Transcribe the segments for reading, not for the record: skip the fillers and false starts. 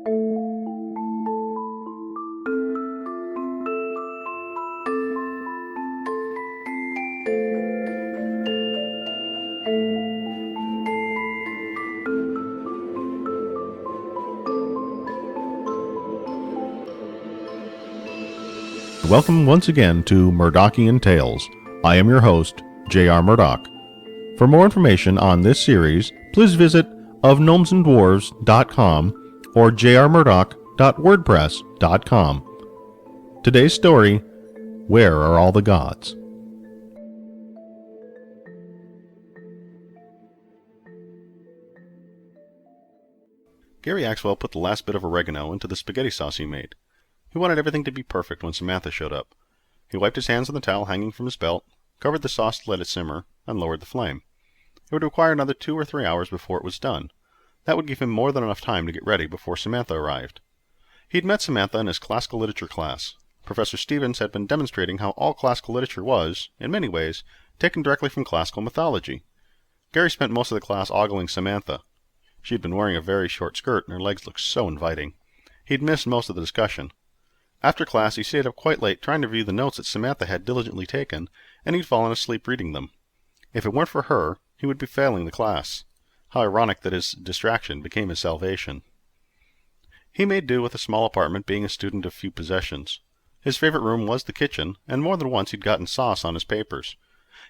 Welcome once again to Murdockian Tales. I am your host, J.R.Murdock. For more information on this series, please visit ofgnomesandwarves.com or jrmurdock.wordpress.com. Today's story, Where Are All the Gods? Gary Axwell put the last bit of oregano into the spaghetti sauce he made. He wanted everything to be perfect when Samantha showed up. He wiped his hands on the towel hanging from his belt, covered the sauce to let it simmer, and lowered the flame. It would require another 2 or 3 hours before it was done. That would give him more than enough time to get ready before Samantha arrived. He'd met Samantha in his classical literature class. Professor Stevens had been demonstrating how all classical literature was, in many ways, taken directly from classical mythology. Gary spent most of the class ogling Samantha. She had been wearing a very short skirt, and her legs looked so inviting. He'd missed most of the discussion. After class, he stayed up quite late trying to review the notes that Samantha had diligently taken, and he'd fallen asleep reading them. If it weren't for her, he would be failing the class. How ironic that his distraction became his salvation. He made do with a small apartment, being a student of few possessions. His favorite room was the kitchen, and more than once he'd gotten sauce on his papers.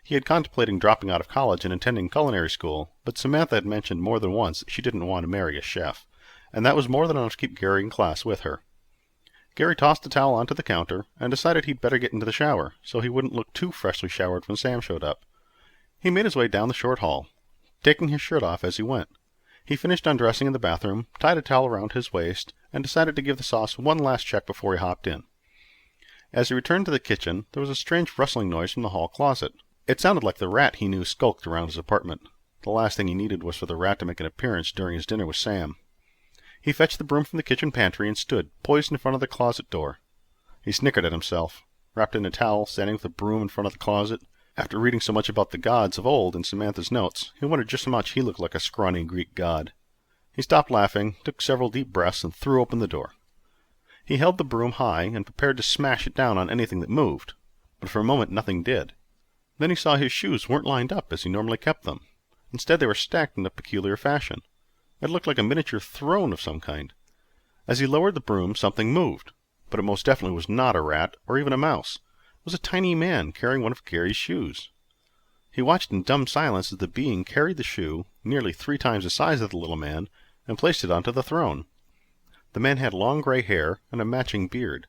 He had contemplating dropping out of college and attending culinary school, but Samantha had mentioned more than once that she didn't want to marry a chef, and that was more than enough to keep Gary in class with her. Gary tossed the towel onto the counter and decided he'd better get into the shower, so he wouldn't look too freshly showered when Sam showed up. He made his way down the short hall, taking his shirt off as he went. He finished undressing in the bathroom, tied a towel around his waist, and decided to give the sauce one last check before he hopped in. As he returned to the kitchen, there was a strange rustling noise from the hall closet. It sounded like the rat he knew skulked around his apartment. The last thing he needed was for the rat to make an appearance during his dinner with Sam. He fetched the broom from the kitchen pantry and stood, poised in front of the closet door. He snickered at himself, wrapped in a towel, standing with the broom in front of the closet. After reading so much about the gods of old in Samantha's notes, he wondered just how much he looked like a scrawny Greek god. He stopped laughing, took several deep breaths, and threw open the door. He held the broom high and prepared to smash it down on anything that moved, but for a moment nothing did. Then he saw his shoes weren't lined up as he normally kept them. Instead, they were stacked in a peculiar fashion. It looked like a miniature throne of some kind. As he lowered the broom, something moved, but it most definitely was not a rat or even a mouse. It was a tiny man carrying one of Gary's shoes. He watched in dumb silence as the being carried the shoe, nearly 3 times the size of the little man, and placed it onto the throne. The man had long gray hair and a matching beard.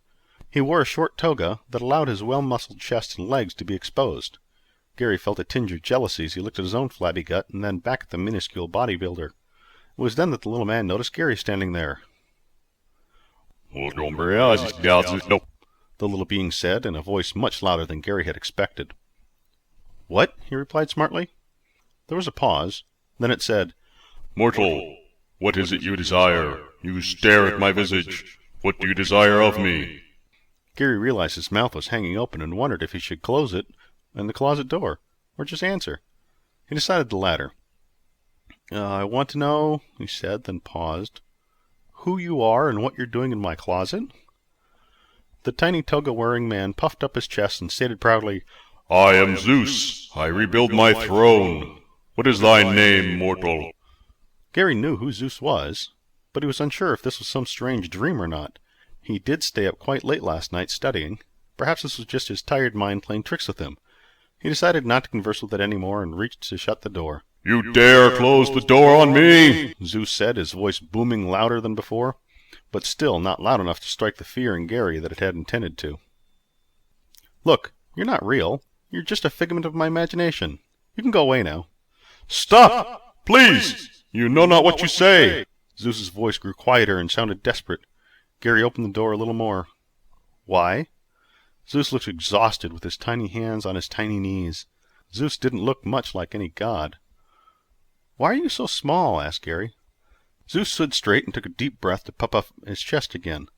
He wore a short toga that allowed his well-muscled chest and legs to be exposed. Gary felt a tinge of jealousy as he looked at his own flabby gut and then back at the minuscule bodybuilder. It was then that the little man noticed Gary standing there. The little being said in a voice much louder than Gary had expected. "What?" he replied smartly. There was a pause. Then it said, "Mortal, what is it you desire? You stare at my visage. What do you desire of me?" Gary realized his mouth was hanging open and wondered if he should close it and the closet door, or just answer. He decided the latter. "I want to know," he said, then paused, "who you are and what you're doing in my closet?" The tiny toga-wearing man puffed up his chest and stated proudly, "I am Zeus. I rebuild my throne. What is thy name, mortal?" Gary knew who Zeus was, but he was unsure if this was some strange dream or not. He did stay up quite late last night studying. Perhaps this was just his tired mind playing tricks with him. He decided not to converse with it any more and reached to shut the door. "You dare close the door on me?" Zeus said, his voice booming louder than before, but still not loud enough to strike the fear in Gary that it had intended to. "Look, you're not real. You're just a figment of my imagination. You can go away now." "Stop! Please! You know not what you say!" Zeus's voice grew quieter and sounded desperate. Gary opened the door a little more. "Why?" Zeus looked exhausted with his tiny hands on his tiny knees. Zeus didn't look much like any god. "Why are you so small?" asked Gary. Zeus stood straight and took a deep breath to puff up his chest again.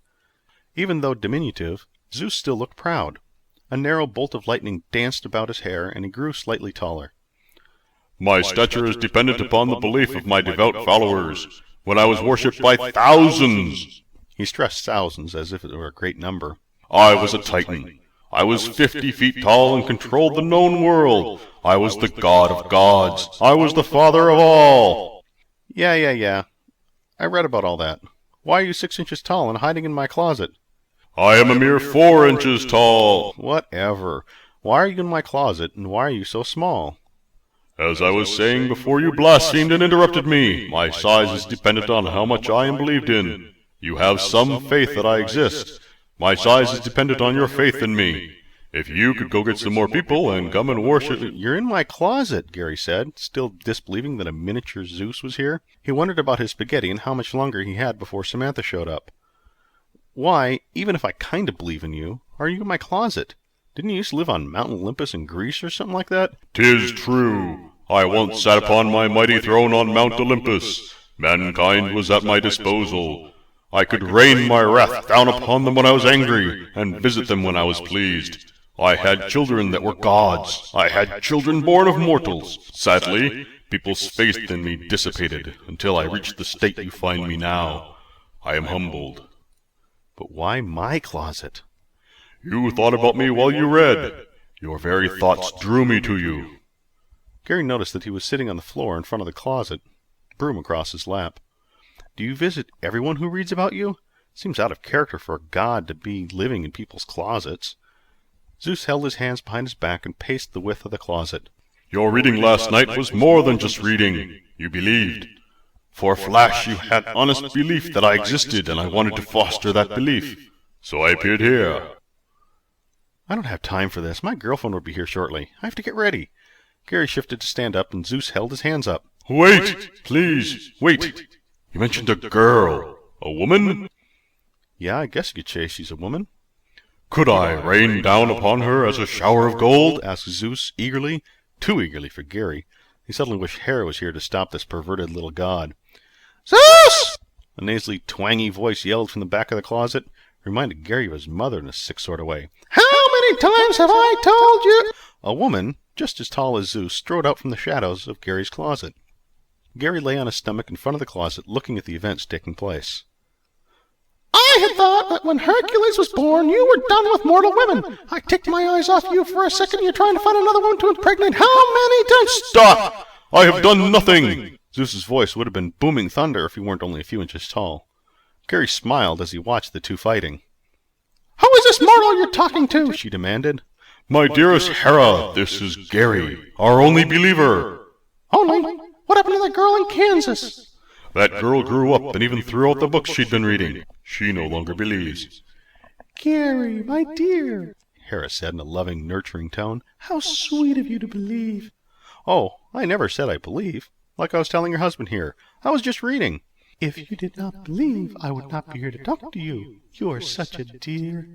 Even though diminutive, Zeus still looked proud. A narrow bolt of lightning danced about his hair, and he grew slightly taller. "My stature is dependent upon the belief of my devout followers. When I was worshipped by thousands, He stressed thousands as if it were a great number. I was a Titan. I was 50 feet tall and controlled the known world. I was the god of gods. I was the father of all. Yeah. I read about all that. Why are you 6 inches tall and hiding in my closet? I am a mere 4 inches tall. Whatever. Why are you in my closet, and why are you so small? As I was saying before you blasphemed and interrupted me, my size is dependent on how much I am believed in. You have some faith that I exist. My size is dependent on your faith in me. If you could go get some more people and come and worship... You're in my closet, Gary said, still disbelieving that a miniature Zeus was here. He wondered about his spaghetti and how much longer he had before Samantha showed up. Why, even if I kind of believe in you, are you in my closet? Didn't you used to live on Mount Olympus in Greece or something like that? 'Tis true. I once sat upon my mighty throne on Mount Olympus. Mankind was at my disposal. I could rain my wrath down upon them when I was angry, and visit them when I was pleased. I had children that were gods. I had children born of mortals. Sadly, people's faith in me dissipated, until I reached the state you find me now. I am humbled. But why my closet? You thought about me while you read. Your very thoughts drew me to you. Gary noticed that he was sitting on the floor in front of the closet, broom across his lap. Do you visit everyone who reads about you? Seems out of character for a god to be living in people's closets. Zeus held his hands behind his back and paced the width of the closet. Your reading last night was more than just reading. You believed. For a flash you had honest belief that I existed, and I wanted to foster that belief. So I appeared here. I don't have time for this. My girlfriend will be here shortly. I have to get ready. Gary shifted to stand up, and Zeus held his hands up. Wait! Please, wait! You mentioned a girl. A woman? Yeah, I guess you could say she's a woman. Could I rain down upon her as a shower of gold? Asked Zeus eagerly, too eagerly for Gary. He suddenly wished Hera was here to stop this perverted little god. Zeus! A nasally, twangy voice yelled from the back of the closet, reminded Gary of his mother in a sick sort of way. How many times have I told you? A woman, just as tall as Zeus, strode out from the shadows of Gary's closet. Gary lay on his stomach in front of the closet, looking at the events taking place. I had thought that when Hercules was born, you were done with mortal women. I take my eyes off you for a second. You're trying to find another woman to impregnate. How many times? Stop! I have done nothing! Zeus's voice would have been booming thunder if he weren't only a few inches tall. Gary smiled as he watched the two fighting. Who is this mortal you're talking to? She demanded. My dearest Hera, this is Gary, our only believer. Only? What happened to that girl in Kansas? That girl grew up and even threw out the books she'd been reading. She no longer believes. Gary, my dear, Hera said in a loving, nurturing tone. How sweet of you to believe. Oh, I never said I believe. Like I was telling your husband here. I was just reading. If you did not believe, I would not be here to talk to you. You are such a dear.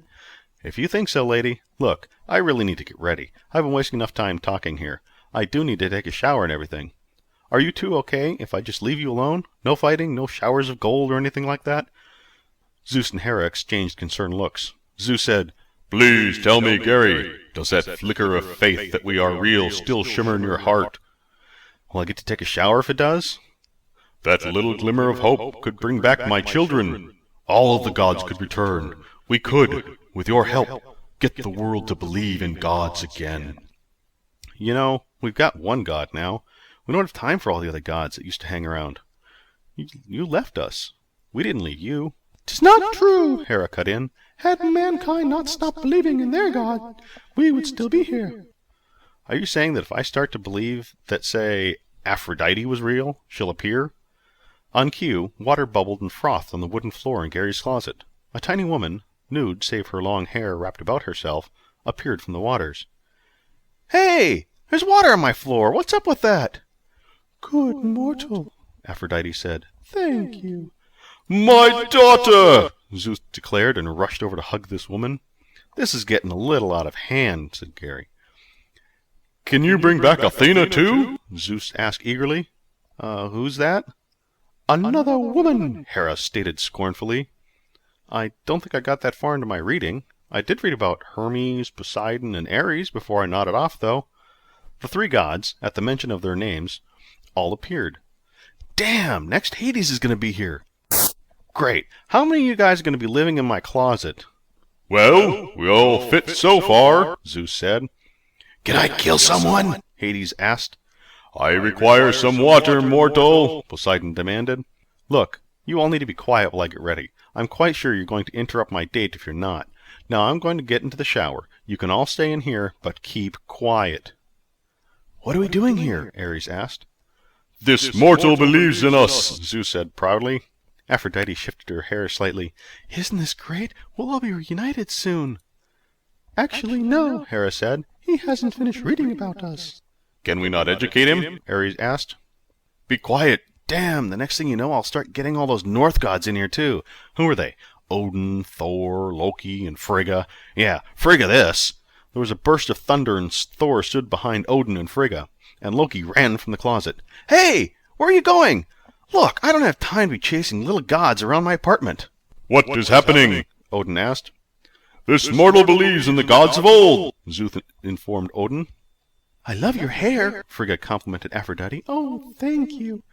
If you think so, lady. Look, I really need to get ready. I've been wasting enough time talking here. I do need to take a shower and everything. Are you two okay if I just leave you alone? No fighting, no showers of gold or anything like that? Zeus and Hera exchanged concerned looks. Zeus said, Please tell me, Gary, does that flicker of faith that we are real still shimmer in your heart? Will I get to take a shower if it does? That little glimmer of hope could bring back my children. All of the gods could return. We could, with your help, get the world to believe in gods again. You know, we've got one god now. We don't have time for all the other gods that used to hang around. You left us. We didn't leave you. 'Tis not true, Hera cut in. Had mankind not stopped believing in their god, we would still be here. Are you saying that if I start to believe that, say, Aphrodite was real, she'll appear? On cue, water bubbled and frothed on the wooden floor in Gary's closet. A tiny woman, nude save her long hair wrapped about herself, appeared from the waters. Hey! There's water on my floor! What's up with that? Good mortal, Aphrodite said. Thank you. My daughter! Zeus declared and rushed over to hug this woman. This is getting a little out of hand, said Gary. Can you bring back Athena too? Zeus asked eagerly. Who's that? Another woman, Hera stated scornfully. I don't think I got that far into my reading. I did read about Hermes, Poseidon, and Ares before I nodded off, though. The three gods, at the mention of their names, all appeared. Damn! Next Hades is going to be here. Great. How many of you guys are going to be living in my closet? Well, we all fit so far, Zeus said. Can I kill someone? Hades asked. I require some water, mortal, Poseidon demanded. Look, you all need to be quiet while I get ready. I'm quite sure you're going to interrupt my date if you're not. Now I'm going to get into the shower. You can all stay in here, but keep quiet. What are we doing here? Ares asked. This mortal believes in us, Zeus said proudly. Aphrodite shifted her hair slightly. Isn't this great? We'll all be reunited soon. Actually, no, Hera said. He hasn't finished reading about us. Can we not educate him? Ares asked. Be quiet. Damn, the next thing you know, I'll start getting all those North gods in here, too. Who are they? Odin, Thor, Loki, and Frigga. Yeah, Frigga this. There was a burst of thunder, and Thor stood behind Odin and Frigga, and Loki ran from the closet. Hey! Where are you going? Look, I don't have time to be chasing little gods around my apartment. What is happening? Odin asked. This mortal believes in the gods of old, Zeus informed Odin. I love your hair, Frigga complimented Aphrodite. Oh, thank you.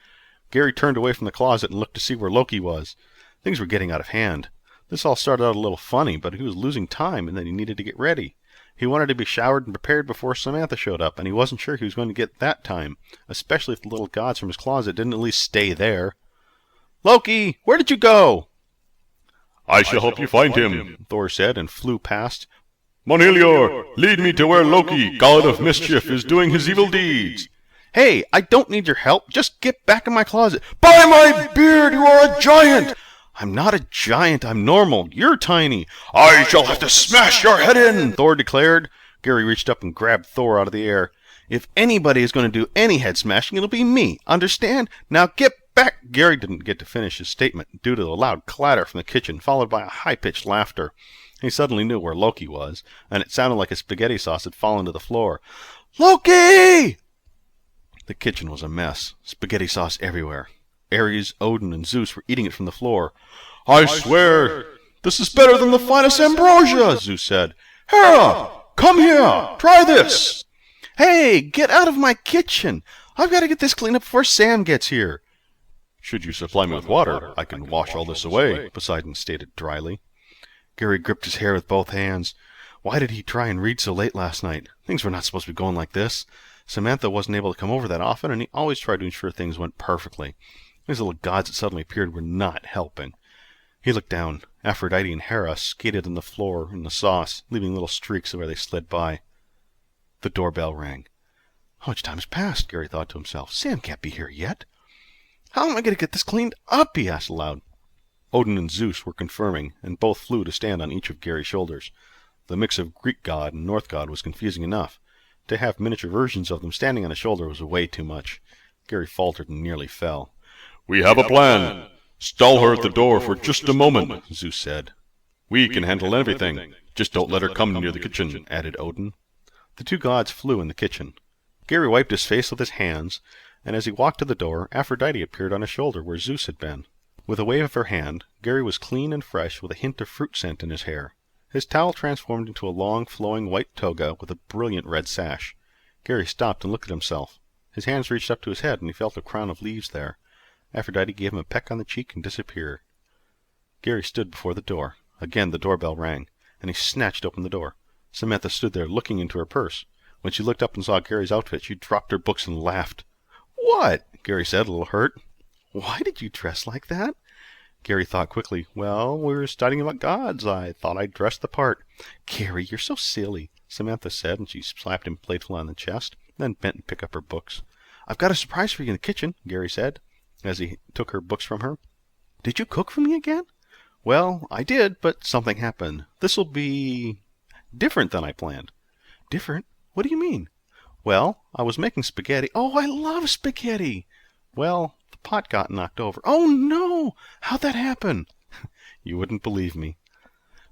Gary turned away from the closet and looked to see where Loki was. Things were getting out of hand. This all started out a little funny, but he was losing time and then he needed to get ready. He wanted to be showered and prepared before Samantha showed up, and he wasn't sure he was going to get that time, especially if the little gods from his closet didn't at least stay there. Loki, where did you go? I shall help you find him, Thor said, and flew past. Monelior, lead me to where Loki, god of mischief, is doing his evil deeds. Hey, I don't need your help. Just get back in my closet. By my beard, you are a giant! I'm not a giant. I'm normal. You're tiny. I shall have to smash your head in, Thor declared. Gary reached up and grabbed Thor out of the air. If anybody is going to do any head smashing, it'll be me. Understand? Now get back. Gary didn't get to finish his statement due to the loud clatter from the kitchen, followed by a high-pitched laughter. He suddenly knew where Loki was, and it sounded like his spaghetti sauce had fallen to the floor. Loki! The kitchen was a mess. Spaghetti sauce everywhere. Ares, Odin, and Zeus were eating it from the floor. I swear, this is better than the finest ambrosia, Zeus said. Hera, come here, try this. Hey, get out of my kitchen. I've got to get this cleaned up before Sam gets here. Should you supply me with water, I can wash all this away, Poseidon stated dryly. Gary gripped his hair with both hands. Why did he try and read so late last night? Things were not supposed to be going like this. Samantha wasn't able to come over that often, and he always tried to ensure things went perfectly. These little gods that suddenly appeared were not helping. He looked down. Aphrodite and Hera skated on the floor in the sauce, leaving little streaks where they slid by. The doorbell rang. How much time has passed? Gary thought to himself. Sam can't be here yet. How am I going to get this cleaned up? He asked aloud. Odin and Zeus were confirming, and both flew to stand on each of Gary's shoulders. The mix of Greek god and North god was confusing enough. To have miniature versions of them standing on his shoulder was way too much. Gary faltered and nearly fell. We have a plan. Stall her at the door for just a moment, Zeus said. We can handle everything. Just don't let her come near the kitchen, added Odin. The two gods flew in the kitchen. Gary wiped his face with his hands, and as he walked to the door, Aphrodite appeared on his shoulder where Zeus had been. With a wave of her hand, Gary was clean and fresh with a hint of fruit scent in his hair. His towel transformed into a long, flowing white toga with a brilliant red sash. Gary stopped and looked at himself. His hands reached up to his head, and he felt a crown of leaves there. Aphrodite gave him a peck on the cheek and disappeared. Gary stood before the door. Again the doorbell rang, and he snatched open the door. Samantha stood there looking into her purse. When she looked up and saw Gary's outfit, she dropped her books and laughed. What? Gary said, a little hurt. Why did you dress like that? Gary thought quickly. Well, we were studying about gods. I thought I'd dress the part. Gary, you're so silly, Samantha said, and she slapped him playfully on the chest, then bent and picked up her books. I've got a surprise for you in the kitchen, Gary said, as he took her books from her. Did you cook for me again? Well, I did, but something happened. This'll be different than I planned. Different? What do you mean? Well, I was making spaghetti. Oh, I love spaghetti! Well, the pot got knocked over. Oh, no! How'd that happen? You wouldn't believe me.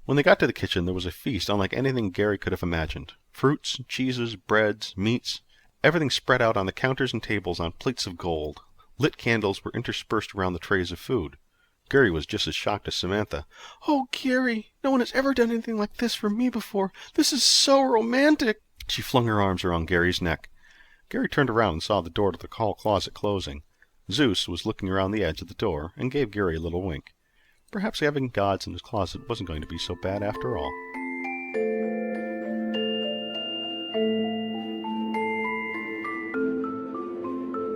When they got to the kitchen, there was a feast unlike anything Gary could have imagined. Fruits, cheeses, breads, meats, everything spread out on the counters and tables on plates of gold. Lit candles were interspersed around the trays of food. Gary was just as shocked as Samantha. Oh, Gary, no one has ever done anything like this for me before. This is so romantic. She flung her arms around Gary's neck. Gary turned around and saw the door to the hall closet closing. Zeus was looking around the edge of the door and gave Gary a little wink. Perhaps having gods in his closet wasn't going to be so bad after all.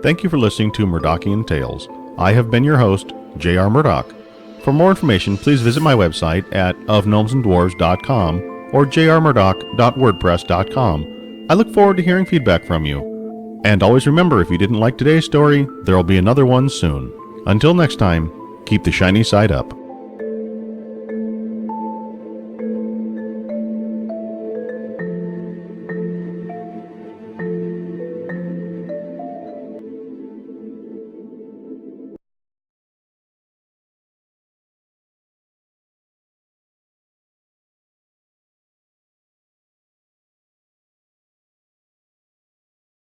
Thank you for listening to Murdockian Tales. I have been your host, J.R.Murdock. For more information, please visit my website at ofgnomesandwarves.com or jrmurdock.wordpress.com. I look forward to hearing feedback from you. And always remember, if you didn't like today's story, there will be another one soon. Until next time, keep the shiny side up.